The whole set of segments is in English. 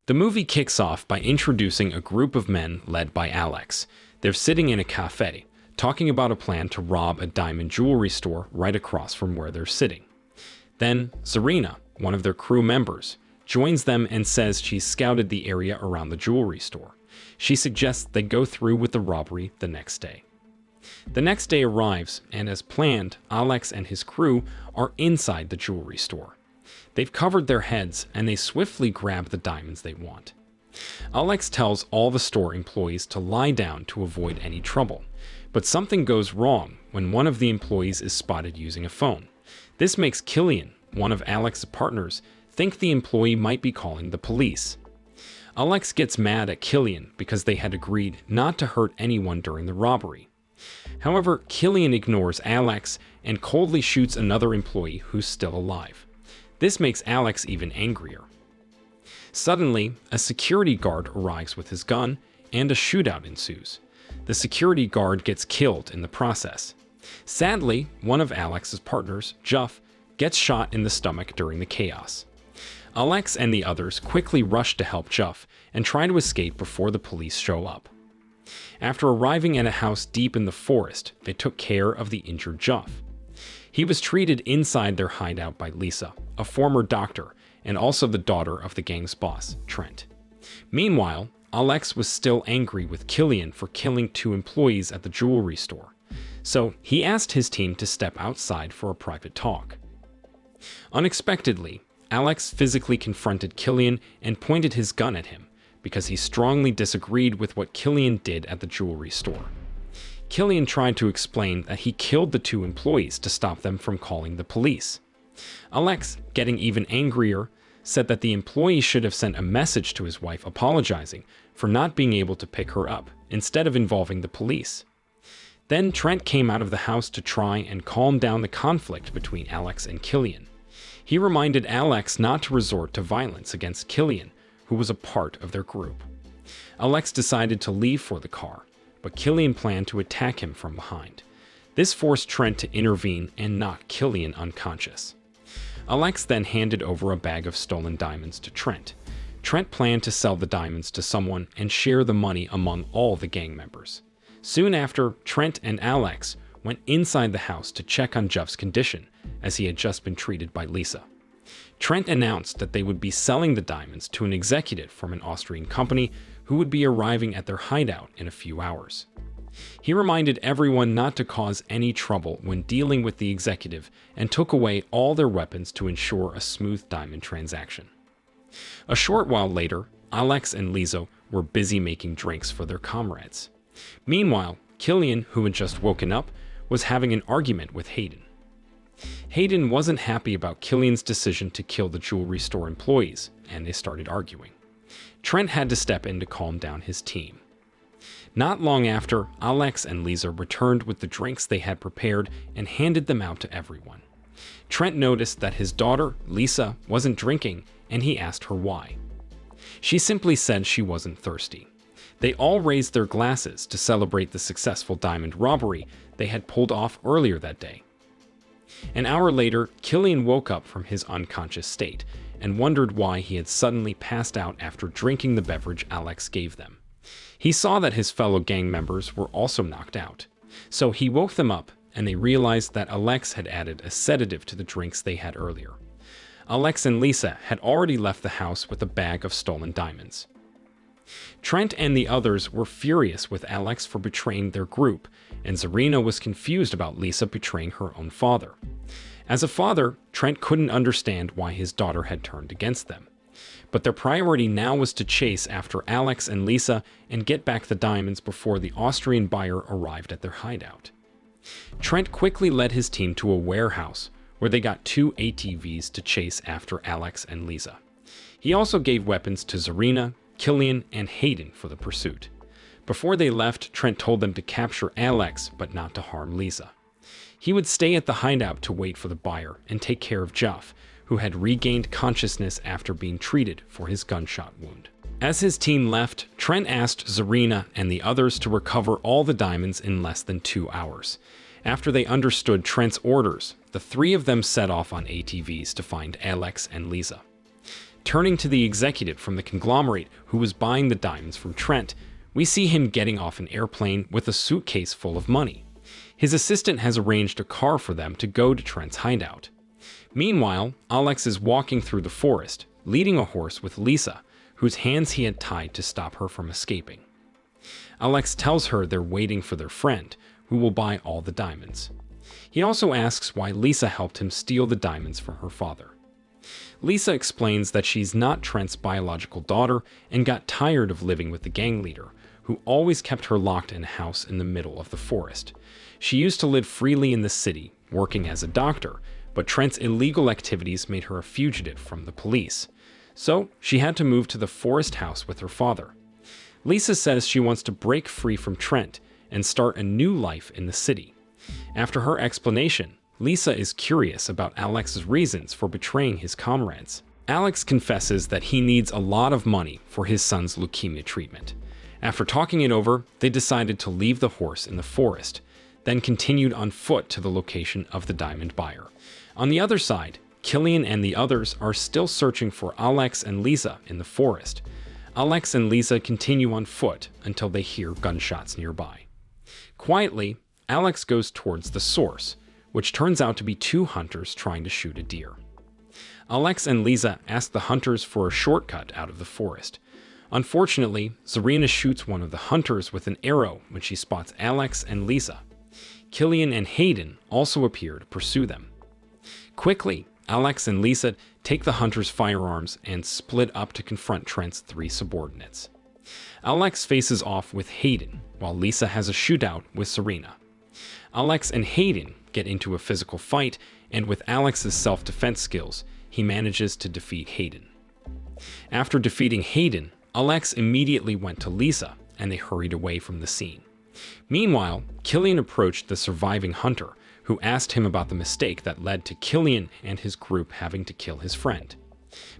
The movie kicks off by introducing a group of men led by Alex. They're sitting in a cafe, talking about a plan to rob a diamond jewelry store right across from where they're sitting. Then, Zarina, one of their crew members, joins them and says she's scouted the area around the jewelry store. She suggests they go through with the robbery the next day. The next day arrives, and as planned, Alex and his crew are inside the jewelry store. They've covered their heads, and they swiftly grab the diamonds they want. Alex tells all the store employees to lie down to avoid any trouble, but something goes wrong when one of the employees is spotted using a phone. This makes Killian, one of Alex's partners, think the employee might be calling the police. Alex gets mad at Killian because they had agreed not to hurt anyone during the robbery. However, Killian ignores Alex and coldly shoots another employee who's still alive. This makes Alex even angrier. Suddenly, a security guard arrives with his gun, and a shootout ensues. The security guard gets killed in the process. Sadly, one of Alex's partners, Juff, gets shot in the stomach during the chaos. Alex and the others quickly rush to help Juff and try to escape before the police show up. After arriving at a house deep in the forest, they took care of the injured Juff. He was treated inside their hideout by Lisa, a former doctor, and also the daughter of the gang's boss, Trent. Meanwhile, Alex was still angry with Killian for killing 2 employees at the jewelry store, so he asked his team to step outside for a private talk. Unexpectedly, Alex physically confronted Killian and pointed his gun at him because he strongly disagreed with what Killian did at the jewelry store. Killian tried to explain that he killed the 2 employees to stop them from calling the police. Alex, getting even angrier, said that the employee should have sent a message to his wife apologizing for not being able to pick her up instead of involving the police. Then Trent came out of the house to try and calm down the conflict between Alex and Killian. He reminded Alex not to resort to violence against Killian, who was a part of their group. Alex decided to leave for the car, but Killian planned to attack him from behind. This forced Trent to intervene and knock Killian unconscious. Alex then handed over a bag of stolen diamonds to Trent. Trent planned to sell the diamonds to someone and share the money among all the gang members. Soon after, Trent and Alex went inside the house to check on Juff's condition, as he had just been treated by Lisa. Trent announced that they would be selling the diamonds to an executive from an Austrian company who would be arriving at their hideout in a few hours. He reminded everyone not to cause any trouble when dealing with the executive and took away all their weapons to ensure a smooth diamond transaction. A short while later, Alex and Lisa were busy making drinks for their comrades. Meanwhile, Killian, who had just woken up, was having an argument with Hayden. Hayden wasn't happy about Killian's decision to kill the jewelry store employees, and they started arguing. Trent had to step in to calm down his team. Not long after, Alex and Lisa returned with the drinks they had prepared and handed them out to everyone. Trent noticed that his daughter, Lisa, wasn't drinking, and he asked her why. She simply said she wasn't thirsty. They all raised their glasses to celebrate the successful diamond robbery they had pulled off earlier that day. An hour later, Killian woke up from his unconscious state and wondered why he had suddenly passed out after drinking the beverage Alex gave them. He saw that his fellow gang members were also knocked out, so he woke them up and they realized that Alex had added a sedative to the drinks they had earlier. Alex and Lisa had already left the house with a bag of stolen diamonds. Trent and the others were furious with Alex for betraying their group, and Zarina was confused about Lisa betraying her own father. As a father, Trent couldn't understand why his daughter had turned against them. But their priority now was to chase after Alex and Lisa and get back the diamonds before the Austrian buyer arrived at their hideout. Trent quickly led his team to a warehouse where they got 2 ATVs to chase after Alex and Lisa. He also gave weapons to Zarina, Killian, and Hayden for the pursuit. Before they left, Trent told them to capture Alex but not to harm Lisa. He would stay at the hideout to wait for the buyer and take care of Juff, who had regained consciousness after being treated for his gunshot wound. As his team left, Trent asked Zarina and the others to recover all the diamonds in less than 2 hours. After they understood Trent's orders, the 3 of them set off on ATVs to find Alex and Lisa. Turning to the executive from the conglomerate who was buying the diamonds from Trent, we see him getting off an airplane with a suitcase full of money. His assistant has arranged a car for them to go to Trent's hideout. Meanwhile, Alex is walking through the forest, leading a horse with Lisa, whose hands he had tied to stop her from escaping. Alex tells her they're waiting for their friend, who will buy all the diamonds. He also asks why Lisa helped him steal the diamonds from her father. Lisa explains that she's not Trent's biological daughter and got tired of living with the gang leader, who always kept her locked in a house in the middle of the forest. She used to live freely in the city, working as a doctor, but Trent's illegal activities made her a fugitive from the police. So she had to move to the forest house with her father. Lisa says she wants to break free from Trent and start a new life in the city. After her explanation, Lisa is curious about Alex's reasons for betraying his comrades. Alex confesses that he needs a lot of money for his son's leukemia treatment. After talking it over, they decided to leave the horse in the forest, then continued on foot to the location of the diamond buyer. On the other side, Killian and the others are still searching for Alex and Lisa in the forest. Alex and Lisa continue on foot until they hear gunshots nearby. Quietly, Alex goes towards the source, which turns out to be two hunters trying to shoot a deer. Alex and Lisa ask the hunters for a shortcut out of the forest. Unfortunately, Zarina shoots one of the hunters with an arrow when she spots Alex and Lisa. Killian and Hayden also appear to pursue them. Quickly, Alex and Lisa take the hunters' firearms and split up to confront Trent's three subordinates. Alex faces off with Hayden, while Lisa has a shootout with Zarina. Alex and Hayden get into a physical fight, and with Alex's self-defense skills, he manages to defeat Hayden. After defeating Hayden, Alex immediately went to Lisa, and they hurried away from the scene. Meanwhile, Killian approached the surviving hunter, who asked him about the mistake that led to Killian and his group having to kill his friend.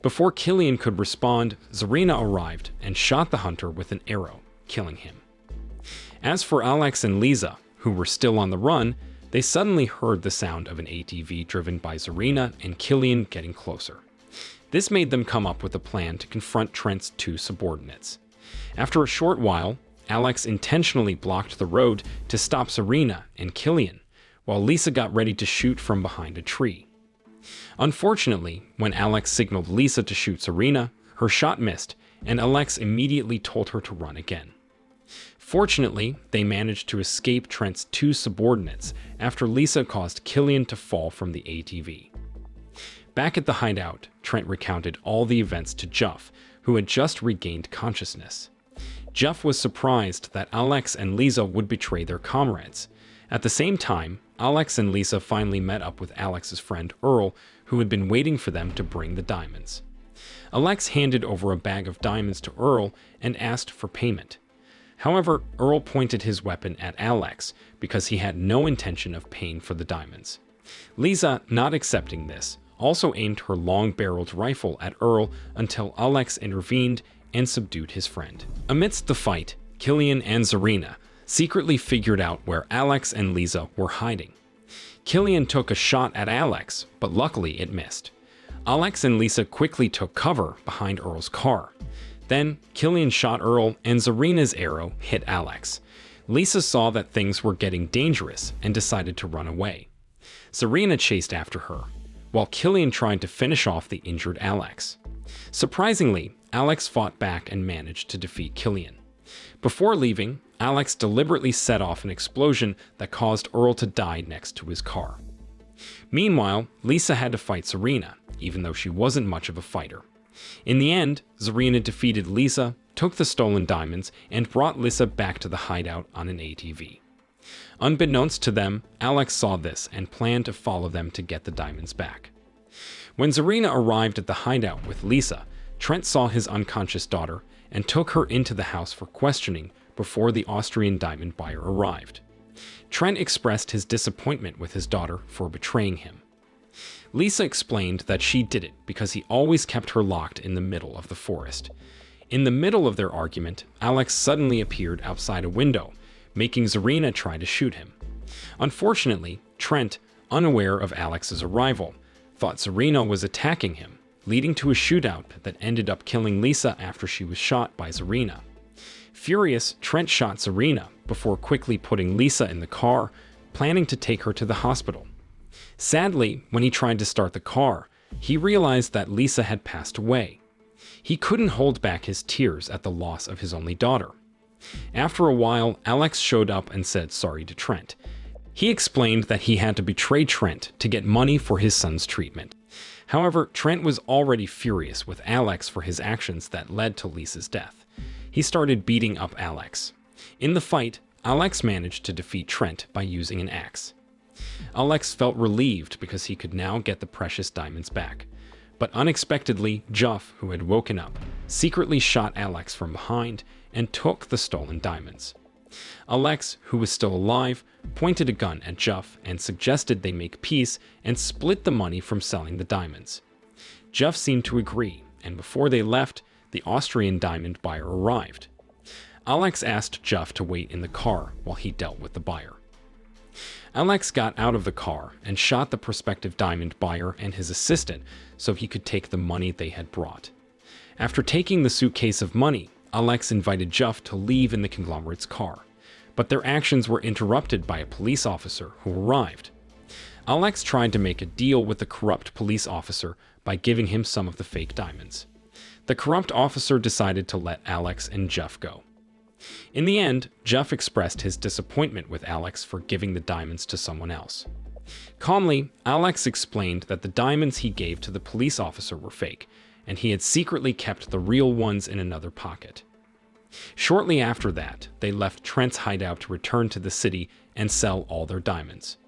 Before Killian could respond, Zarina arrived and shot the hunter with an arrow, killing him. As for Alex and Lisa, who were still on the run, they suddenly heard the sound of an ATV driven by Zarina and Killian getting closer. This made them come up with a plan to confront Trent's two subordinates. After a short while, Alex intentionally blocked the road to stop Zarina and Killian, while Lisa got ready to shoot from behind a tree. Unfortunately, when Alex signaled Lisa to shoot Zarina, her shot missed, and Alex immediately told her to run again. Fortunately, they managed to escape Trent's two subordinates after Lisa caused Killian to fall from the ATV. Back at the hideout, Trent recounted all the events to Juff, who had just regained consciousness. Juff was surprised that Alex and Lisa would betray their comrades. At the same time, Alex and Lisa finally met up with Alex's friend Earl, who had been waiting for them to bring the diamonds. Alex handed over a bag of diamonds to Earl and asked for payment. However, Earl pointed his weapon at Alex because he had no intention of paying for the diamonds. Lisa, not accepting this, also aimed her long-barreled rifle at Earl until Alex intervened and subdued his friend. Amidst the fight, Killian and Zarina secretly figured out where Alex and Lisa were hiding. Killian took a shot at Alex, but luckily it missed. Alex and Lisa quickly took cover behind Earl's car. Then, Killian shot Earl and Zarina's arrow hit Alex. Lisa saw that things were getting dangerous and decided to run away. Zarina chased after her, while Killian tried to finish off the injured Alex. Surprisingly, Alex fought back and managed to defeat Killian. Before leaving, Alex deliberately set off an explosion that caused Earl to die next to his car. Meanwhile, Lisa had to fight Zarina, even though she wasn't much of a fighter. In the end, Zarina defeated Lisa, took the stolen diamonds, and brought Lisa back to the hideout on an ATV. Unbeknownst to them, Alex saw this and planned to follow them to get the diamonds back. When Zarina arrived at the hideout with Lisa, Trent saw his unconscious daughter and took her into the house for questioning before the Austrian diamond buyer arrived. Trent expressed his disappointment with his daughter for betraying him. Lisa explained that she did it because he always kept her locked in the middle of the forest. In the middle of their argument, Alex suddenly appeared outside a window, making Zarina try to shoot him. Unfortunately, Trent, unaware of Alex's arrival, thought Zarina was attacking him, leading to a shootout that ended up killing Lisa after she was shot by Zarina. Furious, Trent shot Zarina before quickly putting Lisa in the car, planning to take her to the hospital. Sadly, when he tried to start the car, he realized that Lisa had passed away. He couldn't hold back his tears at the loss of his only daughter. After a while, Alex showed up and said sorry to Trent. He explained that he had to betray Trent to get money for his son's treatment. However, Trent was already furious with Alex for his actions that led to Lisa's death. He started beating up Alex. In the fight, Alex managed to defeat Trent by using an axe. Alex felt relieved because he could now get the precious diamonds back. But unexpectedly, Juff, who had woken up, secretly shot Alex from behind and took the stolen diamonds. Alex, who was still alive, pointed a gun at Juff and suggested they make peace and split the money from selling the diamonds. Juff seemed to agree, and before they left, the Austrian diamond buyer arrived. Alex asked Juff to wait in the car while he dealt with the buyer. Alex got out of the car and shot the prospective diamond buyer and his assistant so he could take the money they had brought. After taking the suitcase of money, Alex invited Juff to leave in the conglomerate's car, but their actions were interrupted by a police officer who arrived. Alex tried to make a deal with the corrupt police officer by giving him some of the fake diamonds. The corrupt officer decided to let Alex and Juff go. In the end, Juff expressed his disappointment with Alex for giving the diamonds to someone else. Calmly, Alex explained that the diamonds he gave to the police officer were fake, and he had secretly kept the real ones in another pocket. Shortly after that, they left Trent's hideout to return to the city and sell all their diamonds.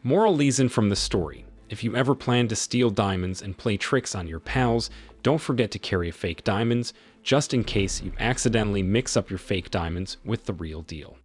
Moral lesson from the story: if you ever plan to steal diamonds and play tricks on your pals, don't forget to carry fake diamonds, just in case you accidentally mix up your fake diamonds with the real deal.